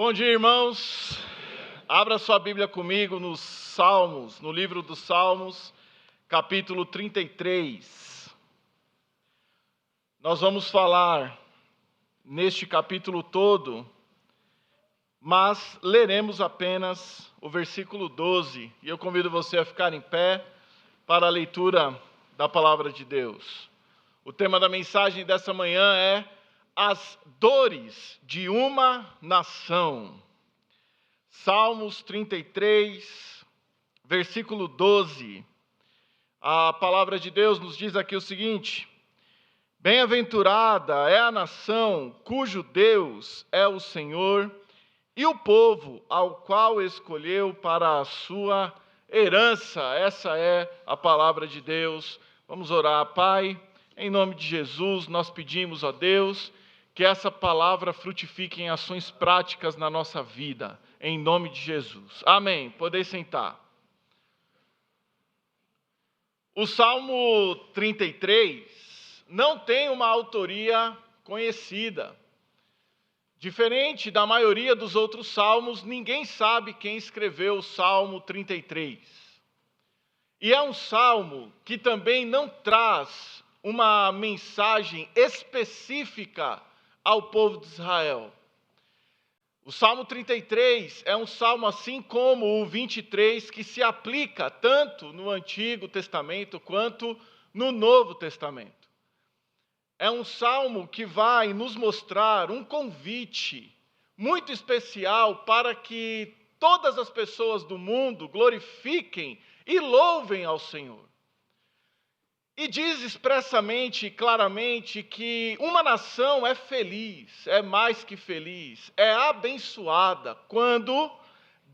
Bom dia, irmãos. Abra sua Bíblia comigo nos Salmos, no livro dos Salmos, capítulo 33. Nós vamos falar neste capítulo todo, mas leremos apenas o versículo 12. E eu convido você a ficar em pé para a leitura da palavra de Deus. O tema da mensagem dessa manhã é as dores de uma nação. Salmos 33, versículo 12. A palavra de Deus nos diz aqui o seguinte: bem-aventurada é a nação cujo Deus é o Senhor e o povo ao qual escolheu para a sua herança. Essa é a palavra de Deus. Vamos orar. Pai, em nome de Jesus, nós pedimos a Deus que essa palavra frutifique em ações práticas na nossa vida, em nome de Jesus. Amém. Podem sentar. O Salmo 33 não tem uma autoria conhecida. Diferente da maioria dos outros salmos, ninguém sabe quem escreveu o Salmo 33. E é um salmo que também não traz uma mensagem específica ao povo de Israel. O Salmo 33 é um salmo assim como o 23, que se aplica tanto no Antigo Testamento quanto no Novo Testamento. É um salmo que vai nos mostrar um convite muito especial para que todas as pessoas do mundo glorifiquem e louvem ao Senhor. E diz expressamente e claramente que uma nação é feliz, é mais que feliz, é abençoada quando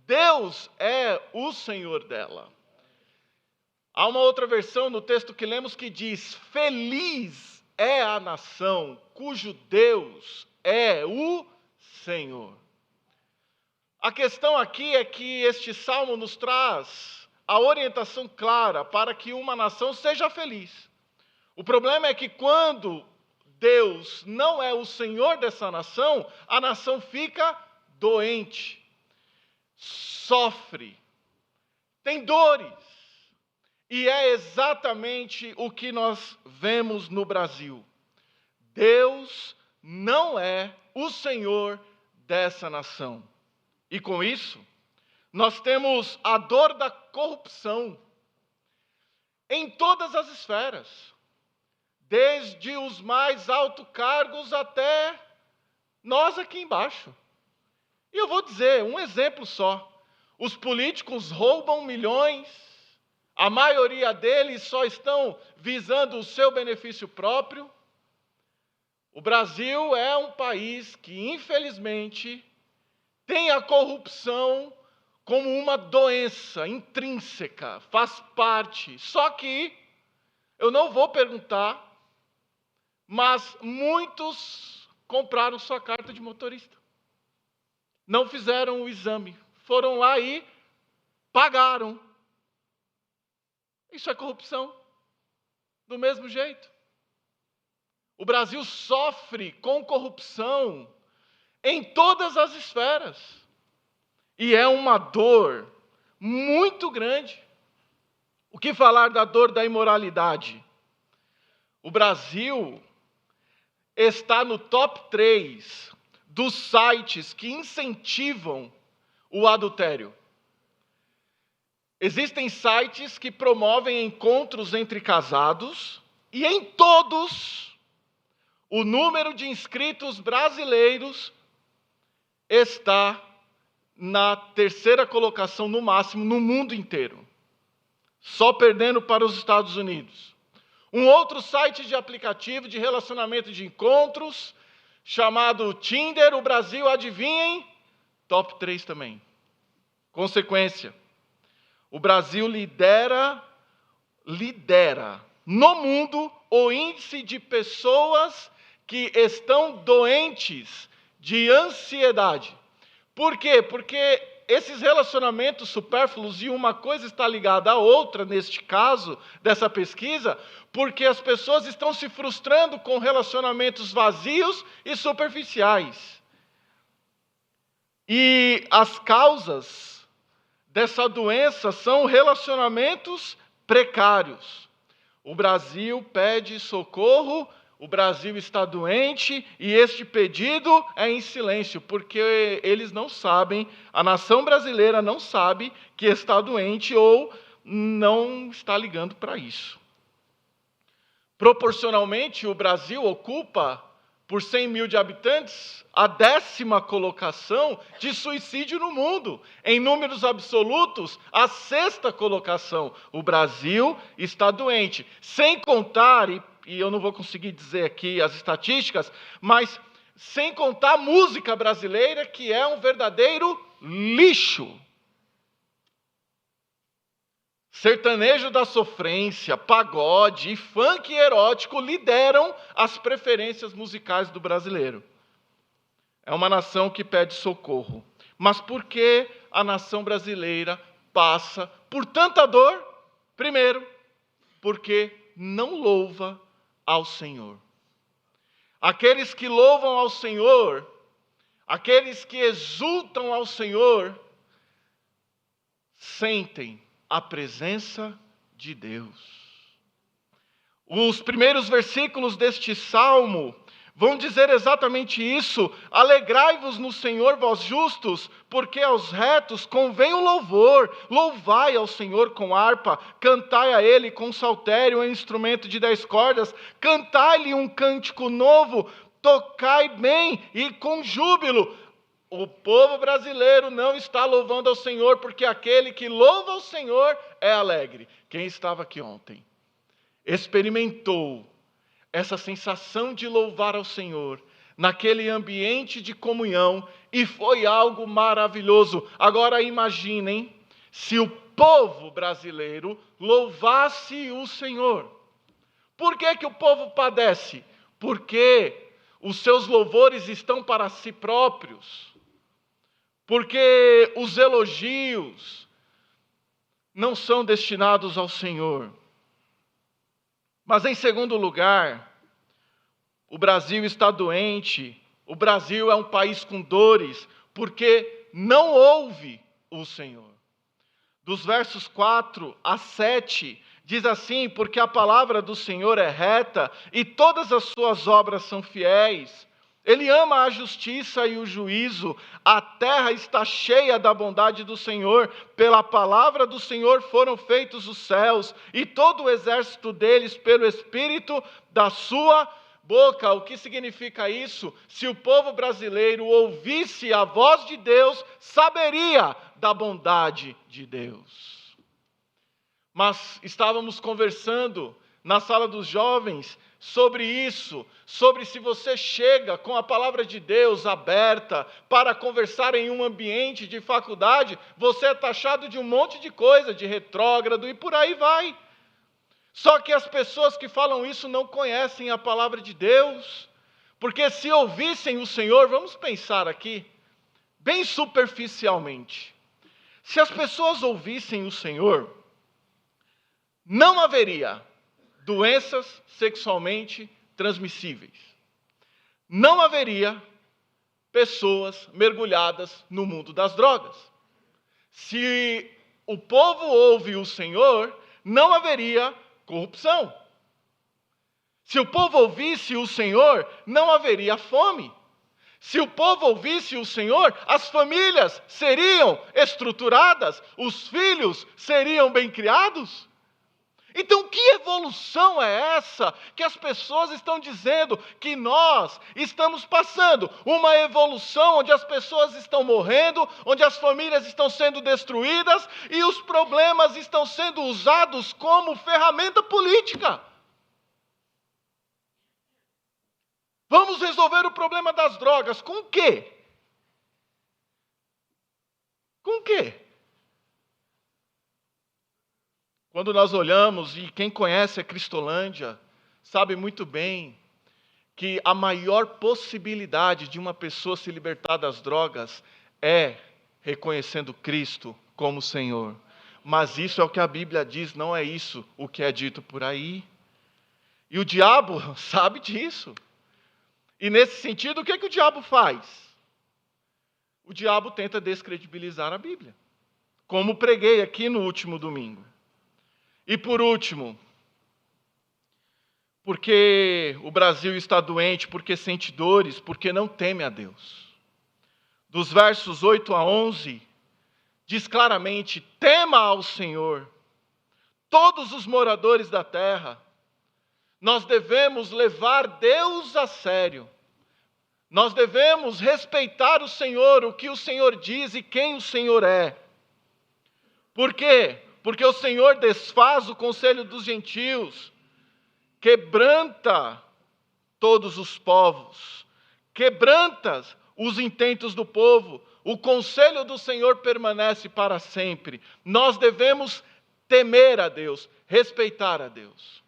Deus é o Senhor dela. Há uma outra versão no texto que lemos que diz: feliz é a nação cujo Deus é o Senhor. A questão aqui é que este salmo nos traz a orientação clara para que uma nação seja feliz. O problema é que quando Deus não é o Senhor dessa nação, a nação fica doente, sofre, tem dores. E é exatamente o que nós vemos no Brasil. Deus não é o Senhor dessa nação. E com isso, nós temos a dor da corrupção em todas as esferas, desde os mais altos cargos até nós aqui embaixo. E eu vou dizer um exemplo só: os políticos roubam milhões, a maioria deles só estão visando o seu benefício próprio. O Brasil é um país que, infelizmente, tem a corrupção como uma doença intrínseca, faz parte. Só que, eu não vou perguntar, mas muitos compraram sua carta de motorista. Não fizeram o exame, foram lá e pagaram. Isso é corrupção, do mesmo jeito. O Brasil sofre com corrupção em todas as esferas. E é uma dor muito grande. O que falar da dor da imoralidade? O Brasil está no top 3 dos sites que incentivam o adultério. Existem sites que promovem encontros entre casados, e em todos, o número de inscritos brasileiros está na 3ª colocação no máximo no mundo inteiro, só perdendo para os Estados Unidos. Um outro site de aplicativo de relacionamento de encontros, chamado Tinder, o Brasil, adivinhem, top 3 também. Consequência, o Brasil lidera no mundo o índice de pessoas que estão doentes de ansiedade. Por quê? Porque esses relacionamentos supérfluos, e uma coisa está ligada à outra, neste caso, dessa pesquisa, porque as pessoas estão se frustrando com relacionamentos vazios e superficiais. E as causas dessa doença são relacionamentos precários. O Brasil pede socorro, o Brasil está doente, e este pedido é em silêncio, porque eles não sabem, a nação brasileira não sabe que está doente ou não está ligando para isso. Proporcionalmente, o Brasil ocupa, por 100 mil de habitantes, a 10ª colocação de suicídio no mundo. Em números absolutos, a 6ª colocação. O Brasil está doente. Sem contar, e eu não vou conseguir dizer aqui as estatísticas, mas sem contar a música brasileira, que é um verdadeiro lixo. Sertanejo da sofrência, pagode e funk erótico lideram as preferências musicais do brasileiro. É uma nação que pede socorro. Mas por que a nação brasileira passa por tanta dor? Primeiro, porque não louva ao Senhor. Aqueles que louvam ao Senhor, aqueles que exultam ao Senhor, sentem a presença de Deus. Os primeiros versículos deste salmo vão dizer exatamente isso. Alegrai-vos no Senhor, vós justos, porque aos retos convém o louvor. Louvai ao Senhor com harpa, cantai a Ele com saltério, um instrumento de 10 cordas, cantai-lhe um cântico novo, tocai bem e com júbilo. O povo brasileiro não está louvando ao Senhor, porque aquele que louva ao Senhor é alegre. Quem estava aqui ontem experimentou essa sensação de louvar ao Senhor naquele ambiente de comunhão e foi algo maravilhoso. Agora imaginem se o povo brasileiro louvasse o Senhor. Por que o povo padece? Porque os seus louvores estão para si próprios. Porque os elogios não são destinados ao Senhor. Mas em segundo lugar, o Brasil está doente, o Brasil é um país com dores, porque não ouve o Senhor. Dos versos 4 a 7, diz assim: porque a palavra do Senhor é reta e todas as suas obras são fiéis. Ele ama a justiça e o juízo. A terra está cheia da bondade do Senhor. Pela palavra do Senhor foram feitos os céus, e todo o exército deles pelo Espírito da sua boca. O que significa isso? Se o povo brasileiro ouvisse a voz de Deus, saberia da bondade de Deus. Mas estávamos conversando na sala dos jovens sobre isso, sobre se você chega com a palavra de Deus aberta para conversar em um ambiente de faculdade, você é taxado de um monte de coisa, de retrógrado e por aí vai. Só que as pessoas que falam isso não conhecem a palavra de Deus, porque se ouvissem o Senhor, vamos pensar aqui, bem superficialmente, se as pessoas ouvissem o Senhor, não haveria doenças sexualmente transmissíveis. Não haveria pessoas mergulhadas no mundo das drogas. Se o povo ouve o Senhor, não haveria corrupção. Se o povo ouvisse o Senhor, não haveria fome. Se o povo ouvisse o Senhor, as famílias seriam estruturadas, os filhos seriam bem criados. Então, que evolução é essa que as pessoas estão dizendo que nós estamos passando? Uma evolução onde as pessoas estão morrendo, onde as famílias estão sendo destruídas e os problemas estão sendo usados como ferramenta política. Vamos resolver o problema das drogas. Com o quê? Com o quê? Quando nós olhamos, e quem conhece a Cristolândia, sabe muito bem que a maior possibilidade de uma pessoa se libertar das drogas é reconhecendo Cristo como Senhor. Mas isso é o que a Bíblia diz, não é isso o que é dito por aí. E o diabo sabe disso. E nesse sentido, o que o diabo faz? o diabo tenta descredibilizar a Bíblia, como preguei aqui no último domingo. E por último, porque o Brasil está doente, porque sente dores, porque não teme a Deus. Dos versos 8 a 11, diz claramente: tema ao Senhor, todos os moradores da terra. Nós devemos levar Deus a sério. Nós devemos respeitar o Senhor, o que o Senhor diz e quem o Senhor é. Por quê? Porque o Senhor desfaz o conselho dos gentios, quebranta todos os povos, quebranta os intentos do povo. O conselho do Senhor permanece para sempre. Nós devemos temer a Deus, respeitar a Deus.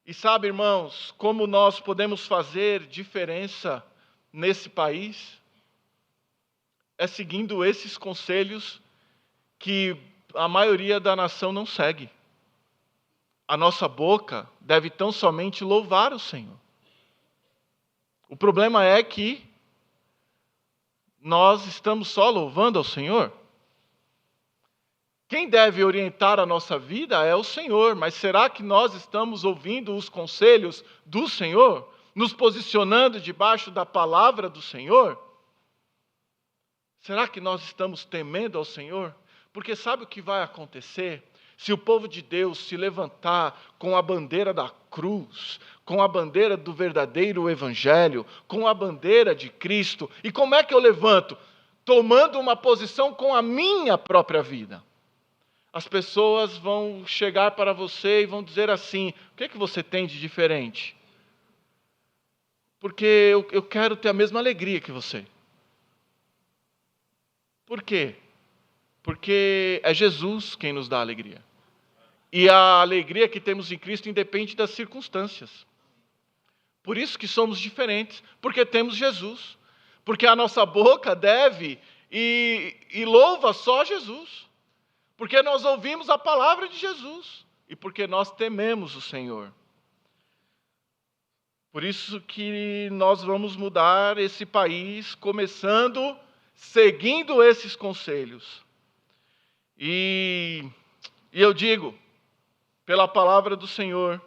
E sabe, irmãos, como nós podemos fazer diferença nesse país? É seguindo esses conselhos que a maioria da nação não segue. A nossa boca deve tão somente louvar o Senhor. O problema é que nós estamos só louvando ao Senhor. Quem deve orientar a nossa vida é o Senhor, mas será que nós estamos ouvindo os conselhos do Senhor? Nos posicionando debaixo da palavra do Senhor? Será que nós estamos temendo ao Senhor? Porque sabe o que vai acontecer? Se o povo de Deus se levantar com a bandeira da cruz, com a bandeira do verdadeiro evangelho, com a bandeira de Cristo, e como é que eu levanto? Tomando uma posição com a minha própria vida. As pessoas vão chegar para você e vão dizer assim: o que é que você tem de diferente? Porque eu quero ter a mesma alegria que você. Por quê? Porque é Jesus quem nos dá alegria. E a alegria que temos em Cristo independe das circunstâncias. Por isso que somos diferentes, porque temos Jesus. Porque a nossa boca deve e louva só Jesus. Porque nós ouvimos a palavra de Jesus. E porque nós tememos o Senhor. Por isso que nós vamos mudar esse país, começando, seguindo esses conselhos. E eu digo, pela palavra do Senhor,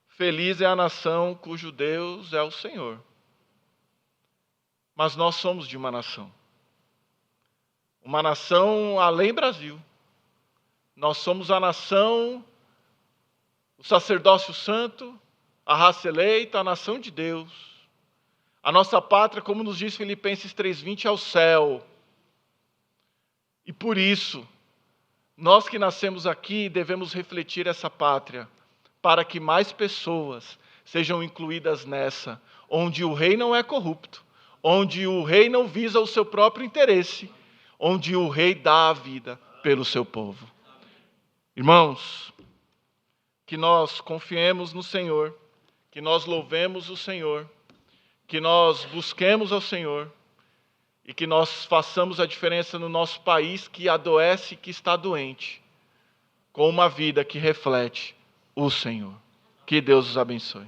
feliz é a nação cujo Deus é o Senhor. Mas nós somos de uma nação além Brasil. Nós somos a nação, o sacerdócio santo, a raça eleita, a nação de Deus. A nossa pátria, como nos diz Filipenses 3:20, é o céu. E por isso, nós que nascemos aqui devemos refletir essa pátria, para que mais pessoas sejam incluídas nessa, onde o rei não é corrupto, onde o rei não visa o seu próprio interesse, onde o rei dá a vida pelo seu povo. Irmãos, que nós confiemos no Senhor, que nós louvemos o Senhor, que nós busquemos ao Senhor e que nós façamos a diferença no nosso país que adoece e que está doente, com uma vida que reflete o Senhor. Que Deus os abençoe.